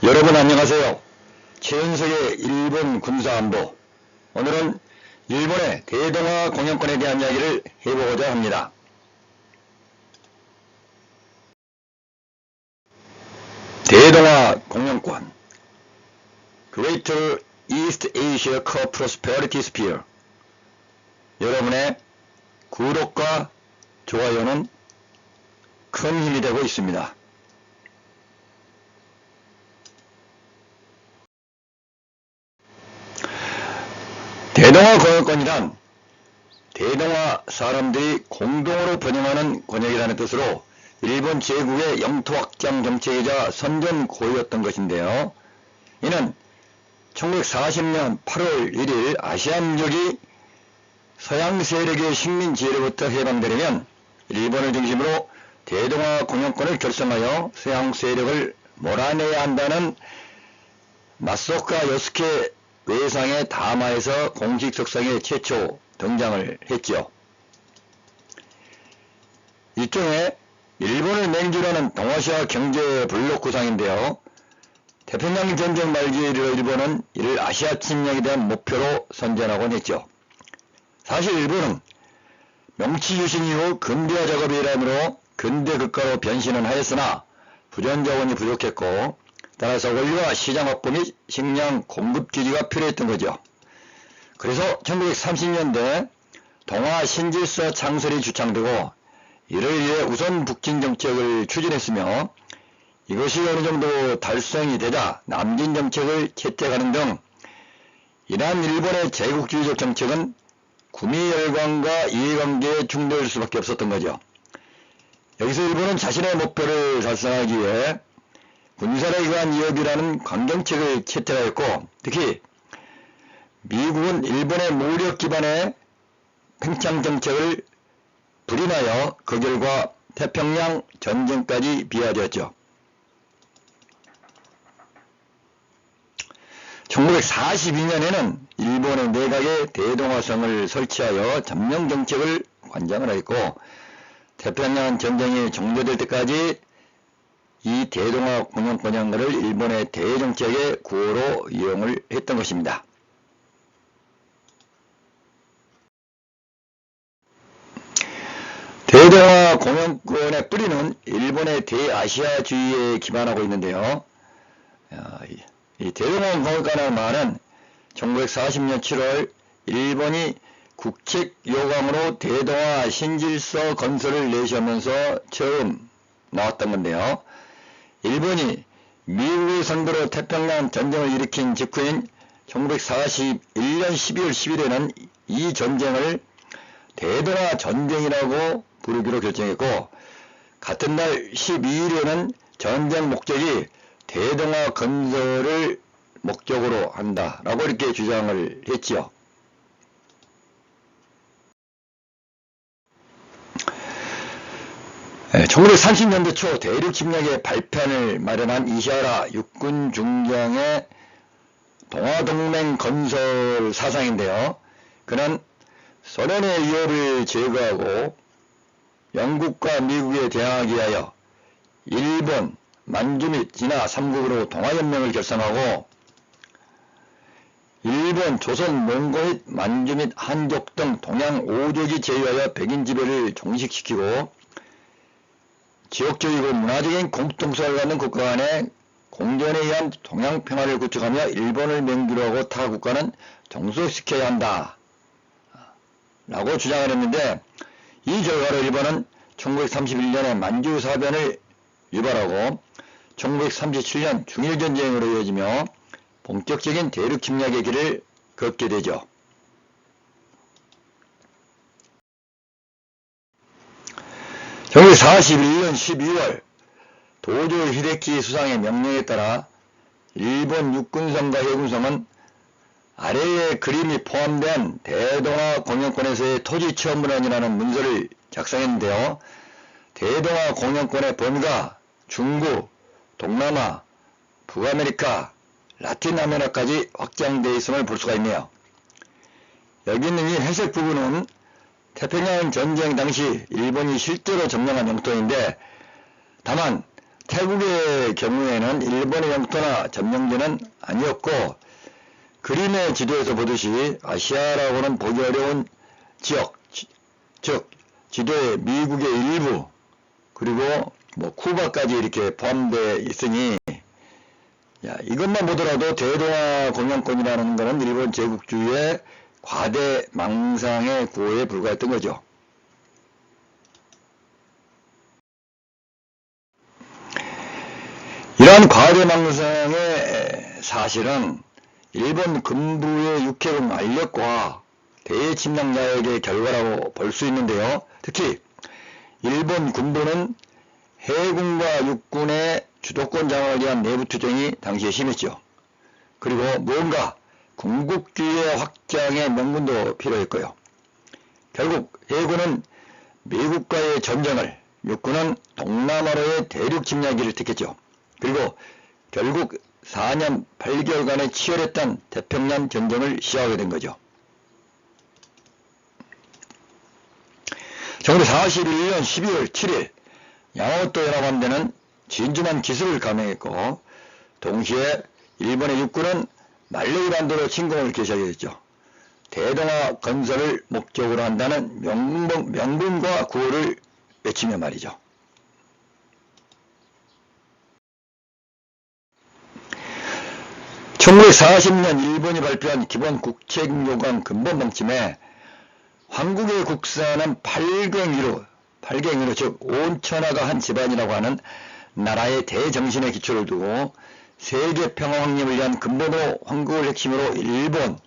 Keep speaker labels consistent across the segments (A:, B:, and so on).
A: 여러분 안녕하세요. 최은석의 일본 군사안보. 오늘은 일본의 대동아 공영권에 대한 이야기를 해보고자 합니다. 대동아 공영권, Greater East Asia Co-Prosperity Sphere. 여러분의 구독과 좋아요는 큰 힘이 되고 있습니다. 대동아 공영권이란 대동아 사람들이 공동으로 번영하는 권역이라는 뜻으로 일본 제국의 영토 확장 정책이자 선전고의였던 것인데요. 이는 1940년 8월 1일 아시안족이 서양 세력의 식민 지배로부터 해방되려면 일본을 중심으로 대동아 공영권을 결성하여 서양 세력을 몰아내야 한다는 마소카 요스케 외상의 담화에서 공식 석상에 최초 등장을 했죠. 일종의 일본을 맹주로 하는 동아시아 경제 블록 구상인데요. 태평양 전쟁 말기에 이르러 일본은 이를 아시아 침략에 대한 목표로 선전하곤 했죠. 사실 일본은 명치 유신 이후 근대화 작업의 일환으로 근대 국가로 변신은 하였으나 부전자원이 부족했고 따라서 원료와 시장 확보 및 식량 공급 규제가 필요했던 거죠. 그래서 1930년대 동아 신질서 창설이 주창되고 이를 위해 우선 북진 정책을 추진했으며 이것이 어느 정도 달성이 되자 남진 정책을 채택하는 등 이러한 일본의 제국주의적 정책은 구미열강과 이해관계에 충돌할 수밖에 없었던 거죠. 여기서 일본은 자신의 목표를 달성하기 위해 군사력에 의한 위협이라는 강경책을 채택하였고 특히 미국은 일본의 무력 기반의 팽창 정책을 불인하여 그 결과 태평양 전쟁까지 비화되었죠. 1942년에는 일본의 내각에 대동아성을 설치하여 점령 정책을 관장을 했고 태평양 전쟁이 종료될 때까지 이 대동아 공영권을 일본의 대정책의 구호로 이용을 했던 것입니다. 대동아 공영권의 뿌리는 일본의 대아시아주의에 기반하고 있는데요. 이 대동아 공영권이라는 말은 1940년 7월 일본이 국책 요강으로 대동아 신질서 건설을 내시하면서 처음 나왔던 건데요. 일본이 미국을 상대로 태평양 전쟁을 일으킨 직후인 1941년 12월 10일에는 이 전쟁을 대동아 전쟁이라고 부르기로 결정했고 같은 날 12일에는 전쟁 목적이 대동아 건설을 목적으로 한다라고 이렇게 주장을 했지요. 네, 1930년대 초 대륙 침략의 발판을 마련한 이시하라 육군 중장의 동아동맹 건설 사상인데요. 그는 소련의 위협을 제거하고 영국과 미국에 대항하기 위하여 일본, 만주 및 진화 3국으로 동아연맹을 결성하고 일본, 조선, 몽고 및 만주 및 한족 등 동양 5족이 제외하여 백인 지배를 종식시키고 지역적이고 문화적인 공통성을 갖는 국가 간의 공존에 의한 동양 평화를 구축하며 일본을 맹주로 하고 타 국가는 종속시켜야 한다 라고 주장을 했는데 이 결과로 일본은 1931년에 만주사변을 유발하고 1937년 중일전쟁으로 이어지며 본격적인 대륙 침략의 길을 걷게 되죠. 1941년 12월 도조 히데키 수상의 명령에 따라 일본 육군성과 해군성은 아래의 그림이 포함된 대동아 공영권에서의 토지 처분원이라는 문서를 작성했는데요. 대동아 공영권의 범위가 중부, 동남아, 북아메리카, 라틴 아메리카까지 확장되어 있음을 볼 수가 있네요. 여기 있는 이 회색 부분은 태평양 전쟁 당시 일본이 실제로 점령한 영토인데 다만 태국의 경우에는 일본의 영토나 점령지는 아니었고, 그림의 지도에서 보듯이 아시아라고는 보기 어려운 지역, 즉 지도에 미국의 일부 그리고 뭐 쿠바까지 이렇게 포함되어 있으니, 이것만 보더라도 대동아 공영권이라는 것은 일본 제국주의의 과대 망상의 구호에 불과했던 거죠. 이러한 과대 망상의 사실은 일본 군부의 육해공 알력과 대침략야획의 결과라고 볼 수 있는데요. 특히 일본 군부는 해군과 육군의 주도권 장악을 위한 내부투쟁이 당시에 심했죠. 그리고 무언가 군국주의의 확장의 명분도 필요했고요. 결국 해군은 미국과의 전쟁을, 육군은 동남아로의 대륙 침략기를 택했죠. 그리고 결국 4년 8개월간의 치열했던 태평양 전쟁을 시작하게 된 거죠. 1941년 12월 7일 야마모토 연합함대는 진주만 기습을 감행했고, 동시에 일본의 육군은 말레이 반도로 침공을 개시하게 됐죠. 대동아 건설을 목적으로 한다는 명분과 구호를 외치며 말이죠. (1940년) 일본이 발표한 기본 국책요강 근본 방침에 한국의 국사는 팔갱이로 즉 온천하가 한 집안이라고 하는 나라의 대정신의 기초를 두고 세계 평화 확립을 위한 근본으로 한국을 핵심으로 일본,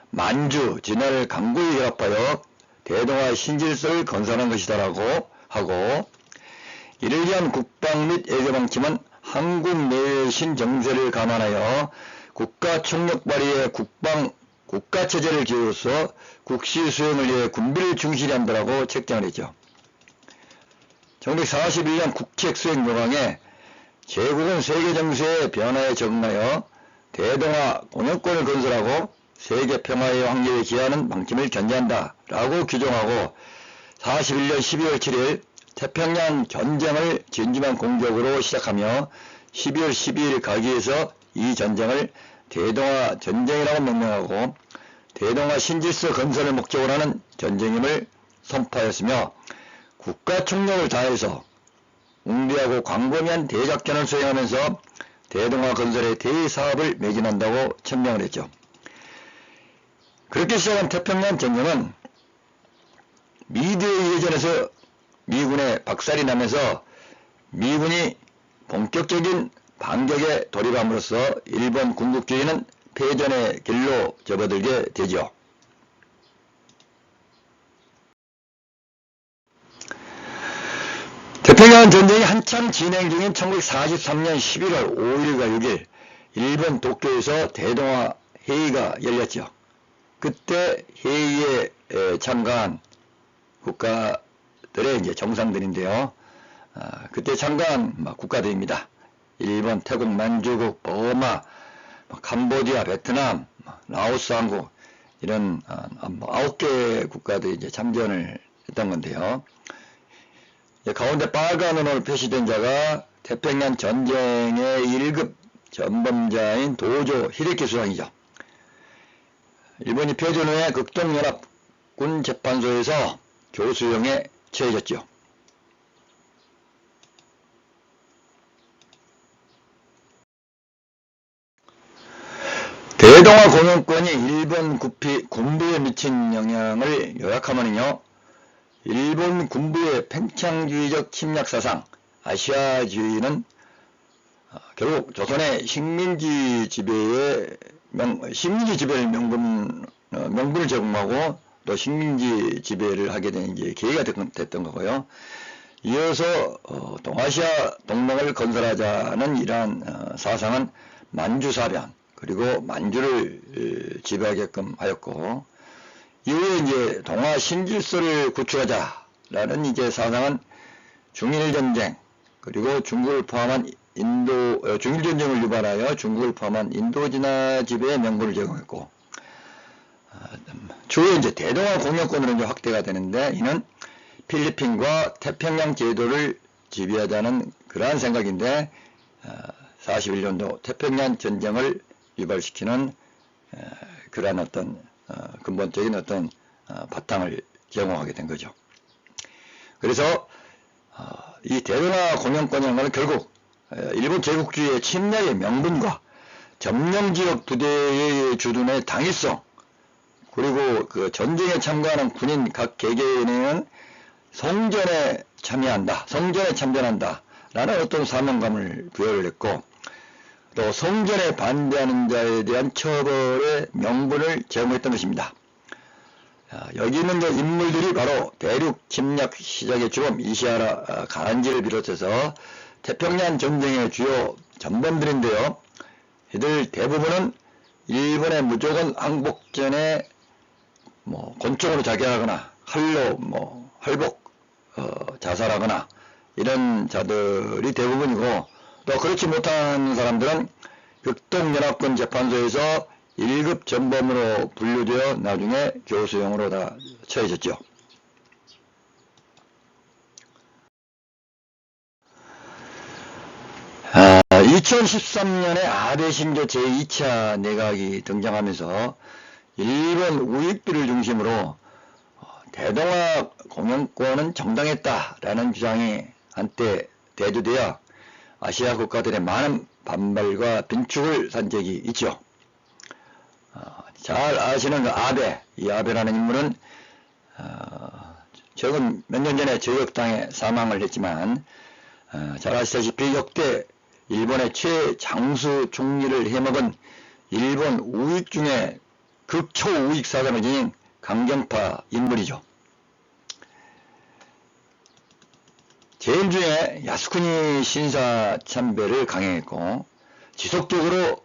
A: 만주, 진화를 강구히 결합하여 대동아 신질서를 건설한 것이다라고 하고, 이를 위한 국방 및 외교 방침은 한국 내신 정세를 감안하여 국가 총력 발휘의 국가체제를 기울여서 국시 수행을 위해 군비를 충실히 한다라고 책정을 했죠. 1941년 국책 수행 요강에 제국은 세계 정세의 변화에 적응하여 대동아 공영권을 건설하고 세계 평화의 확립에 기여하는 방침을 견제한다 라고 규정하고, 41년 12월 7일 태평양 전쟁을 진주만 공격으로 시작하며 12월 12일 가기에서 이 전쟁을 대동아 전쟁이라고 명명하고 대동아 신질서 건설을 목적으로 하는 전쟁임을 선포하였으며, 국가 총력을 다해서 웅비하고 광범위한 대작전을 수행하면서 대동아 건설의 대사업을 매진한다고 천명을 했죠. 그렇게 시작한 태평양 전쟁은 미드웨이 해전에서 미군의 박살이 나면서 미군이 본격적인 반격에 돌입함으로써 일본 군국주의는 패전의 길로 접어들게 되죠. 태평양 전쟁이 한참 진행 중인 1943년 11월 5일과 6일 일본 도쿄에서 대동아 회의가 열렸죠. 그때 회의에 참가한 국가들의 이제 정상들인데요. 그때 참가한 국가들입니다. 일본, 태국, 만주국, 버마, 캄보디아, 베트남, 라오스, 한국, 이런 9개 국가들이 이제 참전을 했던 건데요. 가운데 빨간으로 표시된 자가 태평양 전쟁의 1급 전범자인 도조 히데키 수상이죠. 일본이 패전 후에 극동연합군 재판소에서 교수형에 처해졌죠. 대동아 공영권이 일본 군부에 미친 영향을 요약하면요, 일본 군부의 팽창주의적 침략사상, 아시아주의는 결국 조선의 식민지 지배를 명분을 제공하고 또 식민지 지배를 하게 된 이제 계기가 됐던 거고요. 이어서 동아시아 동맹을 건설하자는 이러한 사상은 만주사변, 그리고 만주를 지배하게끔 하였고, 이후에 이제 동아 신질서를 구축하자라는 이제 사상은 중일전쟁, 그리고 중국을 포함한 중일전쟁을 유발하여 중국을 포함한 인도진화 지배의 명분을 제공했고, 추후에 이제 대동아 공영권으로 이제 확대가 되는데, 이는 필리핀과 태평양 제도를 지배하자는 그러한 생각인데 41년도 태평양 전쟁을 유발시키는 그러한 어떤 근본적인 어떤 바탕을 제공하게 된 거죠. 그래서 이 대동아 공영권이라는 것은 결국 일본 제국주의의 침략의 명분과 점령지역 부대의 주둔의 당위성, 그리고 그 전쟁에 참가하는 군인 각 개개인은 성전에 참전한다 라는 어떤 사명감을 부여를 했고, 또 성전에 반대하는 자에 대한 처벌의 명분을 제공했던 것입니다. 여기 있는 인물들이 바로 대륙 침략 시작의 주범 이시하라 가란지를 비롯해서 태평양 전쟁의 주요 전범들인데요. 이들 대부분은 일본의 무조건 항복전에 권총으로 자결하거나 칼로 활복 자살하거나 이런 자들이 대부분이고, 또 그렇지 못한 사람들은 극동연합군 재판소에서 1급 전범으로 분류되어 나중에 교수형으로 다 처해졌죠. 2013년에 아베 신조 제2차 내각이 등장하면서 일본 우익들을 중심으로 대동아 공영권은 정당했다라는 주장이 한때 대두되어 아시아 국가들의 많은 반발과 빈축을 산 적이 있죠. 잘 아시는 이 아베라는 인물은 최근 몇 년 전에 저격당해 사망을 했지만, 잘 아시다시피 역대 일본의 최장수 총리를 해먹은 일본 우익 중에 극초 우익 사상을 지닌 강경파 인물이죠. 재임 중에 야스쿠니 신사 참배를 강행했고, 지속적으로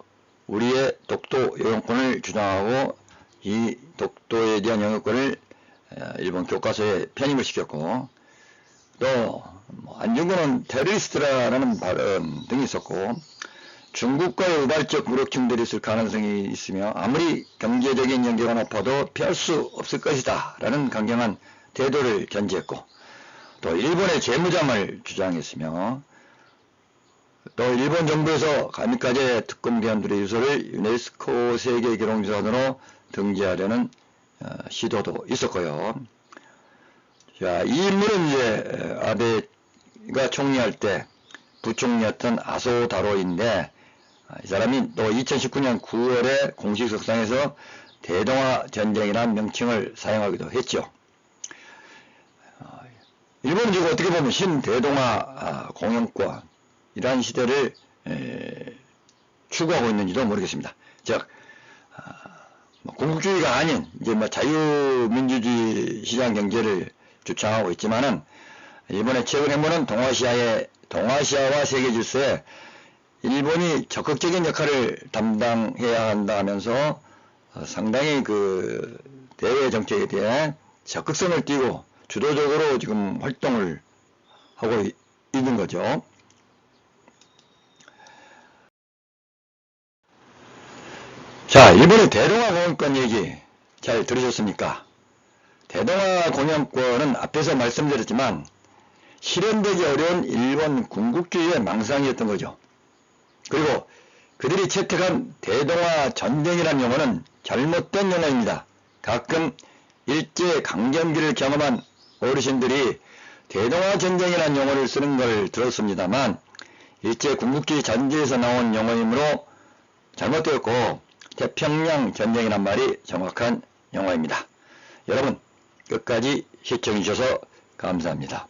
A: 우리의 독도 영유권을 주장하고 이 독도에 대한 영유권을 일본 교과서에 편입을 시켰고, 또 안중근은 테러리스트라는 발언 등이 있었고, 중국과의 우발적 무력충돌이 있을 가능성이 있으며 아무리 경제적인 연계가 높아도 피할 수 없을 것이다 라는 강경한 태도를 견지했고, 또 일본의 재무장을 주장했으며, 또 일본 정부에서 가미카제 특권기관들의 유서를 유네스코 세계기록유산으로 등재하려는 시도도 있었고요. 자, 이 인물은 이제 아베가 총리할 때 부총리였던 아소 다로인데, 이 사람이 또 2019년 9월에 공식 석상에서 대동아 전쟁이라는 명칭을 사용하기도 했죠. 일본은 지금 어떻게 보면 신대동아 공영권 이러한 시대를 추구하고 있는지도 모르겠습니다. 즉 공국주의가 아닌 이제 자유민주주의 시장 경제를 주창하고 있지만은, 일본의 최근 행보는 동아시아와 세계 질서에 일본이 적극적인 역할을 담당해야 한다 하면서 상당히 그 대외 정책에 대해 적극성을 띠고 주도적으로 지금 활동을 하고 있는 거죠. 자, 일본의 대동아 공영권 얘기 잘 들으셨습니까? 대동아 공영권은 앞에서 말씀드렸지만 실현되기 어려운 일본 군국주의의 망상이었던 거죠. 그리고 그들이 채택한 대동아 전쟁이라는 용어는 잘못된 용어입니다. 가끔 일제 강점기를 경험한 어르신들이 대동아 전쟁이라는 용어를 쓰는 걸 들었습니다만, 일제 군국주의 잔재에서 나온 용어이므로 잘못되었고, 태평양 전쟁이란 말이 정확한 용어입니다. 여러분 끝까지 시청해 주셔서 감사합니다.